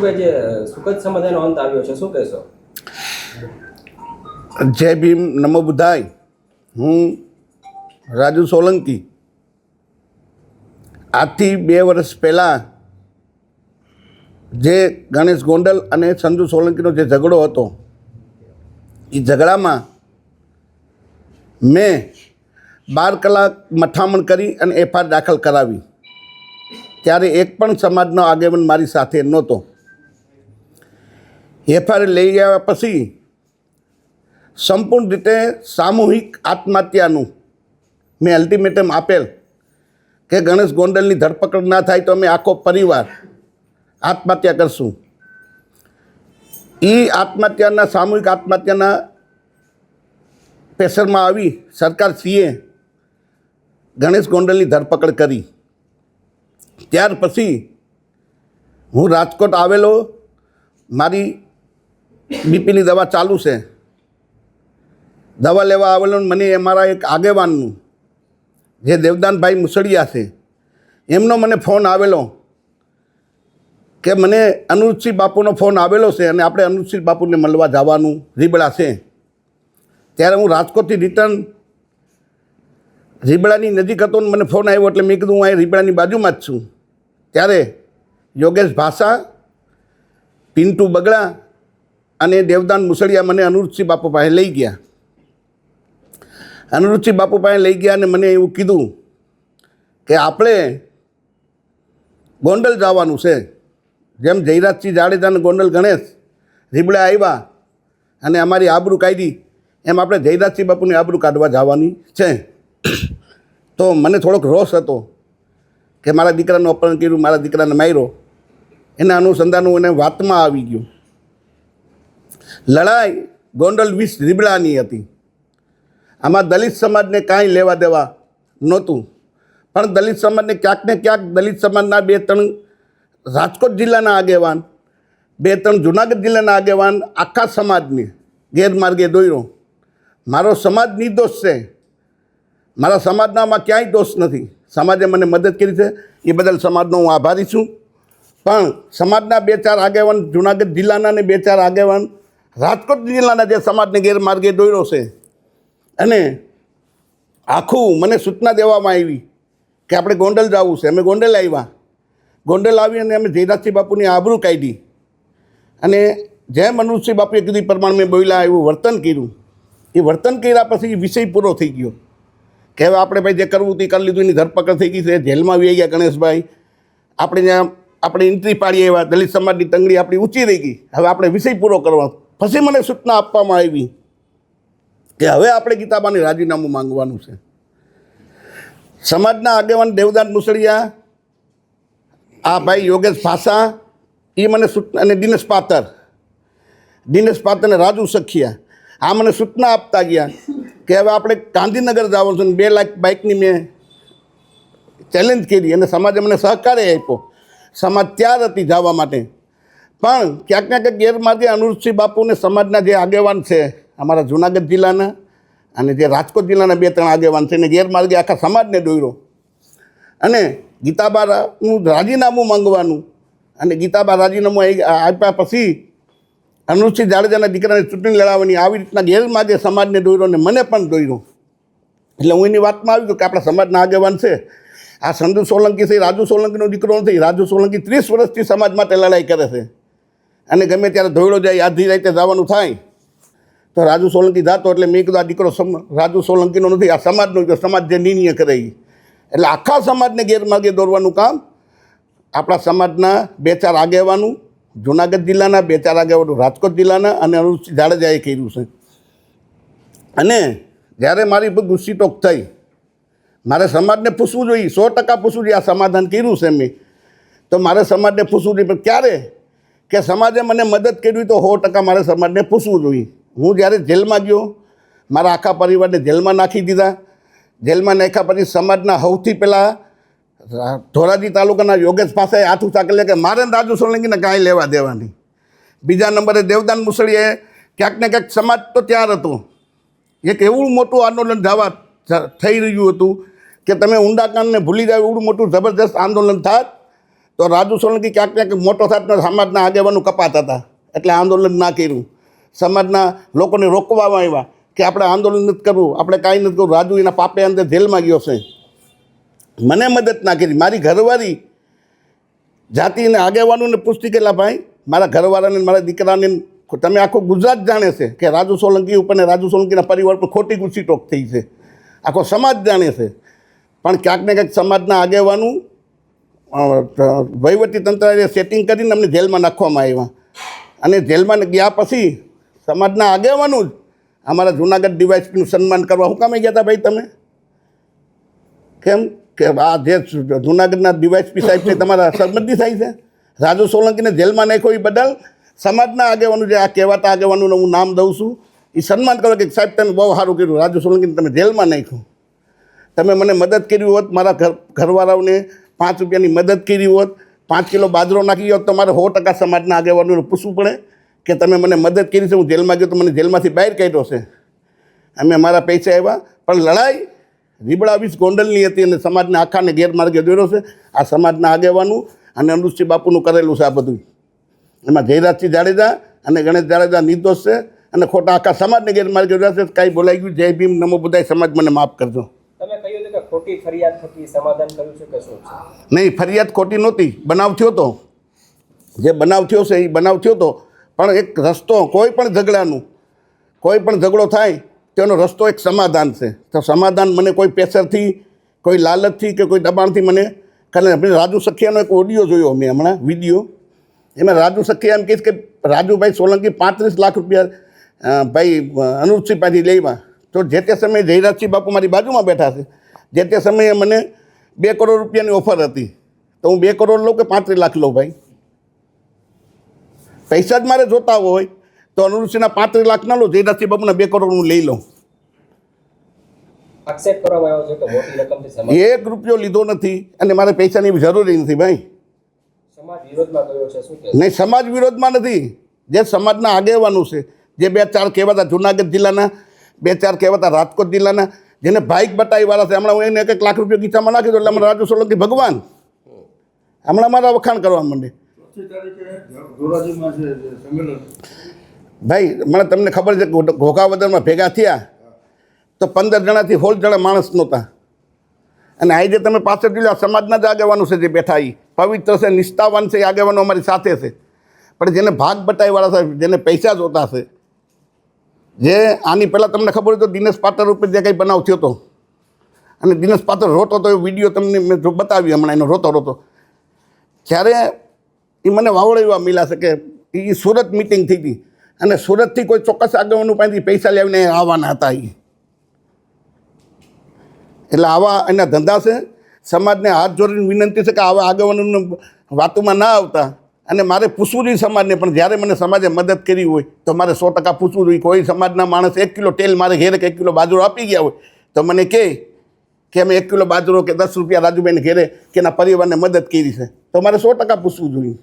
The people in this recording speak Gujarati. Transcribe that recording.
રાજુભાઈ, જે સુખદ સમાધાનનો અંત આવ્યો છે, શું કહેશો? જય ભીમ, નમો બુદ્ધાય. હું રાજુ સોલંકી. આજથી 2 વર્ષ પહેલાં જે ગણેશ ગોંડલ અને સંજુ સોલંકીનો જે ઝઘડો હતો, એ ઝઘડામાં મેં 12 કલાક મથામણ કરી અને એફઆઈઆર દાખલ કરાવી. ત્યારે એક પણ સમાજનો આગેવાન મારી સાથે નહોતો. એફઆઈઆર લઈ ગયા પછી સંપૂર્ણ રીતે સામૂહિક આત્મહત્યાનું મેં અલ્ટિમેટમ આપેલ કે ગણેશ ગોંડલની ધરપકડ ના થાય તો અમે આખો પરિવાર આત્મહત્યા કરશું. એ આત્મહત્યાના સામૂહિક આત્મહત્યાના પ્રેશરમાં આવી સરકારશ્રીએ ગણેશ ગોંડલની ધરપકડ કરી. ત્યાર પછી હું રાજકોટ આવેલો, મારી બીપીની દવા ચાલુ છે. દવા લેવા આવેલો, મને અમારા એક આગેવાનનું જે દેવદાનભાઈ મુસળિયા છે, એમનો મને ફોન આવેલો કે મને અનુજસિંહ બાપુનો ફોન આવેલો છે અને આપણે અનુજસિંહ બાપુને મળવા જવાનું રીબડા છે. ત્યારે હું રાજકોટથી રિટર્ન રીબડાની નજીક હતો ને મને ફોન આવ્યો, એટલે મેં કીધું હું અહીં રીબડાની બાજુમાં જ છું. ત્યારે યોગેશ ભાષા, પિન્ટુ બગડા અને દેવદાન મુસળિયા મને અનુજસિંહ બાપુ પાસે લઈ ગયા. અનુજસિંહ બાપુ પાસે લઈ ગયા અને મને એવું કીધું કે આપણે ગોંડલ જવાનું છે. જેમ જયરાજસિંહ જાડેજા અને ગોંડલ ગણેશ રીબડા આવ્યા અને અમારી આબરૂ કાઢી, એમ આપણે જયરાજસિંહ બાપુની આબરૂ કાઢવા જવાની છે. તો મને થોડોક રોષ હતો કે મારા દીકરાનું અપહરણ કર્યું, મારા દીકરાને માર્યો. એના અનુસંધાનું એને વાતમાં આવી ગયું. લડાઈ ગોંડલ 20 રીબડાની હતી. આમાં દલિત સમાજને કાંઈ લેવા દેવા નહોતું, પણ દલિત સમાજને ક્યાંક ને ક્યાંક દલિત સમાજના 2-3 રાજકોટ જિલ્લાના આગેવાન, 2-3 જુનાગઢ જિલ્લાના આગેવાન આખા સમાજને ગેરમાર્ગે દોર્યો. મારો સમાજ નિર્દોષ છે, મારા સમાજનામાં ક્યાંય દોષ નથી. સમાજે મને મદદ કરી છે, એ બદલ સમાજનો હું આભારી છું. પણ સમાજના 2-4 આગેવાન જુનાગઢ જિલ્લાના ને 2-4 આગેવાન રાજકોટ જિલ્લાના જે સમાજને ગેરમાર્ગે દોર્યો છે, અને આખું મને સૂચના દેવામાં આવી કે આપણે ગોંડલ જવું છે. અમે ગોંડલ આવ્યા. ગોંડલ આવી અને અમે જયરાજસિંહ બાપુની આબરૂ કાઢી અને જેમ અનુજસિંહ બાપુએ કીધું પ્રમાણે મેં બોલ્યા એવું વર્તન કર્યું. એ વર્તન કર્યા પછી વિષય પૂરો થઈ ગયો કે હવે આપણે ભાઈ જે કરવું તે કરી લીધું. એની ધરપકડ થઈ ગઈ છે, જેલમાં આવી ગયા ગણેશભાઈ. આપણે ત્યાં આપણે એન્ટ્રી પાડીએ એવા દલિત સમાજની તંગડી આપણી ઊંચી રહી ગઈ. હવે આપણે વિષય પૂરો કરવાનો. પછી મને સૂચના આપવામાં આવી કે હવે આપણે ગીતાબાને રાજીનામું માંગવાનું છે. સમાજના આગેવાન દેવદાન મુસળિયા, આ ભાઈ યોગેશ ભાષા, એ મને સૂચના, અને દિનેશ પાત્ર અને રાજુ સખિયા, આ મને સૂચના આપતા ગયા કે હવે આપણે ગાંધીનગર જવાનું છે. 2 લાખ બાઇકની મેં ચેલેન્જ કરી અને સમાજે મને સહકારે આપ્યો. સમાજ તૈયાર હતી જવા માટે. પણ ક્યાંક ને ક્યાંક ગેરમાર્ગે અનુજસિંહ બાપુને સમાજના જે આગેવાન છે, અમારા જુનાગઢ જિલ્લાના અને જે રાજકોટ જિલ્લાના 2-3 આગેવાન છે, એને ગેરમાર્ગે આખા સમાજને દોર્યો. અને ગીતાબાનું રાજીનામું માંગવાનું, અને ગીતાબા રાજીનામું આપ્યા પછી અનુજસિંહ જાડેજાના દીકરાને ચૂંટણી લડાવવાની, આવી રીતના ગેરમાર્ગે સમાજને દોર્યો અને મને પણ દોર્યો. એટલે હું એની વાતમાં આવી ગયો કે આપણા સમાજના આગેવાન છે. આ સંજુ સોલંકી છે, રાજુ સોલંકીનો દીકરો નથી. રાજુ સોલંકી 30 વર્ષથી સમાજ માટે લડાઈ કરે છે. અને ગમે ત્યારે ધોયડો જાય, આધી રાતે જવાનું થાય તો રાજુ સોલંકી જાતો. એટલે મેં કીધું આ દીકરો રાજુ સોલંકીનો નથી, આ સમાજનો. સમાજ જે નિર્ણય કરે. એટલે આખા સમાજને ગેરમાર્ગે દોરવાનું કામ આપણા સમાજના 2-4 આગેવાનું, જુનાગઢ જિલ્લાના 2-4 આગેવાનો રાજકોટ જિલ્લાના અને અનુજસિંહ જાડેજાએ કર્યું છે. અને જ્યારે મારી પર ગુસ્સી ટોક થઈ, મારે સમાજને પૂછવું જોઈએ, 100% પૂછવું જોઈએ. આ સમાધાન કર્યું છે મેં, તો મારે સમાજને પૂછવું જોઈએ. પણ ક્યારે કે સમાજે મને મદદ કરી તો 100% મારે સમાજને પૂછવું જોઈએ. હું જ્યારે જેલમાં ગયો, મારા આખા પરિવારને જેલમાં નાખી દીધા. જેલમાં નાખ્યા પછી સમાજના સૌથી પહેલાં ધોરાજી તાલુકાના યોગેશ પાસે હાથ ઊંચા કરી કે મારે રાજુ સોલંકીને કાંઈ લેવા દેવા નહીં. બીજા નંબરે દેવદાન મુસળિયાએ ક્યાંક ને ક્યાંક સમાજ તો તૈયાર હતો. એક એવું મોટું આંદોલન થઈ રહ્યું હતું કે તમે ઊંડા કાનને ભૂલી જાવ, એવું મોટું જબરદસ્ત આંદોલન થાત તો રાજુ સોલંકી ક્યાંક ક્યાંક મોટો થાતનો સમાજના આગેવાનો કપાતા હતા, એટલે આંદોલન ના કર્યું. સમાજના લોકોને રોકવામાં આવ્યા કે આપણે આંદોલન નથી કરવું, આપણે કાંઈ નથી કરવું. રાજુ એના પાપે અંદર જેલમાં ગયો છે. મને મદદ ના કરી. મારી ઘરવાળી જાતિને આગેવાનોને પૂછતી કેટલા ભાઈ મારા ઘરવાળાને મારા દીકરાને તમે આખું ગુજરાત જાણે છે કે રાજુ સોલંકી ઉપર ને રાજુ સોલંકીના પરિવાર પર ખોટી ગુસ્સીટોક થઈ છે. આખો સમાજ જાણે છે. પણ ક્યાંક ને ક્યાંક સમાજના આગેવાનું વહીવટી તંત્રએ સેટિંગ કરીને અમને જેલમાં નાખવામાં આવ્યા. અને જેલમાં ગયા પછી સમાજના આગેવાનું જ અમારા જૂનાગઢ ડીવાયએસપીનું સન્માન કરવા હું કામે ગયા હતા ભાઈ તમે? કેમ કે આ જે જૂનાગઢના ડીવાયએસપી સાહેબ છે તમારા સંબંધી થાય છે? રાજુ સોલંકીને જેલમાં નાખ્યો એ બદલ સમાજના આગેવાનું જે આ કહેવાતા આગેવાનોનું હું નામ દઉં છું એ સન્માન કરો કે સાહેબ તમે બહુ સારું કર્યું, રાજુ સોલંકીને તમે જેલમાં નાખ્યું. તમે મને મદદ કરી હોત, મારા ઘરવાળાઓને 5 રૂપિયાની મદદ કરી હોત, 5 કિલો બાજરો નાખી હોત, તો મારે 100% સમાજના આગેવાનોને પૂછવું પડે કે તમે મને મદદ કરી છે, હું જેલમાં ગયો તો મને જેલમાંથી બહાર કાઢ્યો છે. અમે મારા પૈસા આવ્યા, પણ લડાઈ રીબડા વીસ ગોંડલની હતી અને સમાજને આખાને ગેરમાર્ગે દોર્યો છે. આ સમાજના આગેવાનું અને અનુજસિંહ બાપુનું કરેલું છે આ બધું. એમાં જયરાજસિંહ જાડેજા અને ગણેશ જાડેજા નિર્દોષ છે અને ખોટા આખા સમાજને ગેરમાર્ગે દોર્યા છે. કાંઈ બોલાઈ ગયું, જય ભીમ, નમો બુદ્ધાય, સમાજ મને માફ કરજો. તમે કહ્યું હતું કે ખોટી ફરિયાદ થકી સમાધાન કર્યું છે કે શું છે? નહીં, ફરિયાદ ખોટી નહોતી. બનાવ થયો હતો, જે બનાવ થયો છે એ બનાવ થયો હતો. પણ એક રસ્તો કોઈ પણ ઝઘડાનું, કોઈ પણ ઝઘડો થાય તેનો રસ્તો એક સમાધાન છે. તો સમાધાન મને કોઈ પ્રેશરથી, કોઈ લાલચથી કે કોઈ દબાણથી મને કરે. રાજુ સખિયાનો એક ઓડિયો જોયો મેં હમણાં, વિડીયો. એમાં રાજુ સખિયા એમ કહીશ કે રાજુભાઈ સોલંકી 35 લાખ રૂપિયા ભાઈ અનુજસિંહ પાસેથી લેવા. તો જે તે સમયે જયરાજસિંહ બાપુ મારી બાજુમાં બેઠા છે. જે તે સમયે મને 2 કરોડ રૂપિયાની ઓફર હતી. તો હું 2 કરોડ લઉં કે 35 લાખ લઉં ભાઈ? પૈસા જ મારે જોતા હોય તો અનુજસિંહના 35 લાખ ના લો, જયરાજસિંહ બાપુના 2 કરોડ હું લઈ લઉં. આક્ષેપ કરવામાં આવ્યો છે કે મોટી રકમથી સમાજ 1 રૂપિયો લીધો નથી અને મારે પૈસાની જરૂરી નથી ભાઈ. સમાજ વિરોધમાં ગયો છે શું કે? નહીં, સમાજ વિરોધમાં નથી. જે સમાજના આગેવાનું છે, જે 2-4 કહેવાતા જૂનાગઢ જિલ્લાના, 2-4 કહેવાતા રાજકોટ જિલ્લાના, જેને બાઇક બતાવીવાળા છે, હમણાં હું એને 1 લાખ રૂપિયા ગીચામાં નાખી દો એટલે અમારા રાજુ સોલંકી ભગવાન હમણાં મારા વખાણ કરવા માંડે. ભાઈ મને તમને ખબર છે ઘોઘાવદરમાં ભેગા થયા તો 15 જણાથી 16 જણા માણસ નહોતા. અને આજે તમે પાછળ જોઈ લો, સમાજના જ આગેવાનો છે જે બેઠા એ પવિત્ર છે, નિષ્ઠાવાન છે, એ આગેવાનો અમારી સાથે છે. પણ જેને ભાગ બટાઈવાળા છે, જેને પૈસા જોતા છે, જે આની પહેલાં તમને ખબર હોય તો દિનેશ પાટર ઉપર જે કંઈ બનાવ થયો હતો અને દિનેશ પાટર રોતો હતો, એ વિડીયો તમને મેં બતાવી હમણાં, એનો રોતો જ્યારે એ મને વાવડેવા મિલા છે કે એ સુરત મિટિંગ થઈ હતી અને સુરતથી કોઈ ચોક્કસ આગેવાનું પાસેથી પૈસા લાવીને આવવાના હતા. એટલે આવા એના ધંધા છે. સમાજને હાથ જોડીને વિનંતી છે કે આવા આગેવાનોને વાતોમાં ના આવતા. અને મારે પૂછવું જોઈએ સમાજને, પણ જ્યારે મને સમાજે મદદ કરી હોય તો મારે 100% પૂછવું જોઈએ. કોઈ સમાજના માણસ 1 કિલો તેલ મારે ઘેરે કે 1 કિલો બાજરો આપી ગયા હોય તો મને કહે કે અમે 1 કિલો બાજરો કે 10 રૂપિયા રાજુભાઈને ઘેરે કે એના પરિવારને મદદ કરી છે, તો મારે 100% પૂછવું જોઈએ.